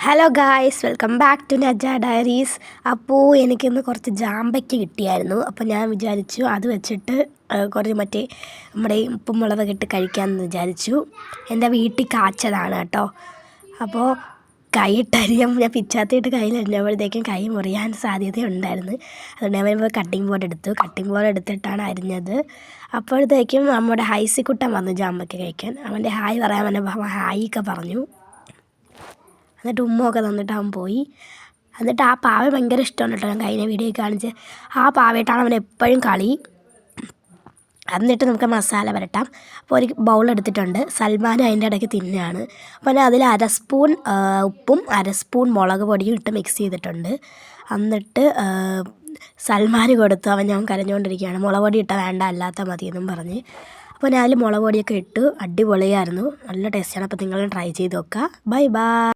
Hello guys, welcome back to Naja diaries. അപ്പോൾ എനിക്കിന്ന് കുറച്ച് ജാമ്പയ്ക്ക് കിട്ടിയായിരുന്നു. അപ്പോൾ ഞാൻ വിചാരിച്ചു അത് വെച്ചിട്ട് കുറച്ച് നമ്മുടെ ഉപ്പും മുളകൊക്കെ ഇട്ട് കഴിക്കാമെന്ന് വിചാരിച്ചു. എൻ്റെ വീട്ടിൽ കാച്ചതാണ് കേട്ടോ. അപ്പോൾ കൈയിട്ടരിയാൻ ഞാൻ പിച്ചാത്തിയിട്ട് കയ്യിലരിഞ്ഞപ്പോഴത്തേക്കും കൈ മുറിയാൻ സാധ്യതയുണ്ടായിരുന്നു. അതുകൊണ്ട് ഞാൻ കട്ടിംഗ് ബോർഡ് എടുത്തിട്ടാണ് അരിഞ്ഞത്. അപ്പോഴത്തേക്കും നമ്മുടെ ഹൈസിക്കുട്ടൻ വന്നു ജാമ്പയ്ക്ക് കഴിക്കാൻ. അവൻ്റെ ഹായ് പറയാൻ വന്നപ്പോൾ ഹായ് ഒക്കെ പറഞ്ഞു. എന്നിട്ട് ഉമ്മയൊക്കെ തന്നിട്ട് അവൻ പോയി. എന്നിട്ട് ആ പാവ ഭയങ്കര ഇഷ്ടമാണ് കേട്ടോ. ഞാൻ കഴിഞ്ഞ വീഡിയോ കാണിച്ച് ആ പാവയായിട്ടാണ് അവൻ എപ്പോഴും കളി. എന്നിട്ട് നമുക്ക് മസാല പുരട്ടാം. അപ്പോൾ ഒരു ബൗൾ എടുത്തിട്ടുണ്ട്. സൽമാനും അതിൻ്റെ ഇടയ്ക്ക് തിന്നുകയാണ്. അപ്പോൾ ഞാൻ അതിൽ 1/2 സ്പൂൺ ഉപ്പും 1/2 സ്പൂൺ മുളക് പൊടിയും ഇട്ട് മിക്സ് ചെയ്തിട്ടുണ്ട്. എന്നിട്ട് സൽമാന് കൊടുത്തു. ഞാൻ കരഞ്ഞുകൊണ്ടിരിക്കുകയാണ്. മുളക് പൊടി ഇട്ടാൽ വേണ്ട, അല്ലാത്ത മതിയെന്നും പറഞ്ഞ്. അപ്പോൾ ഞാൻ അതിൽ മുളക് പൊടിയൊക്കെ ഇട്ട് അടിപൊളിയായിരുന്നു. നല്ല ടേസ്റ്റാണ്. അപ്പോൾ നിങ്ങളും ട്രൈ ചെയ്ത് നോക്കുക. Bye bye.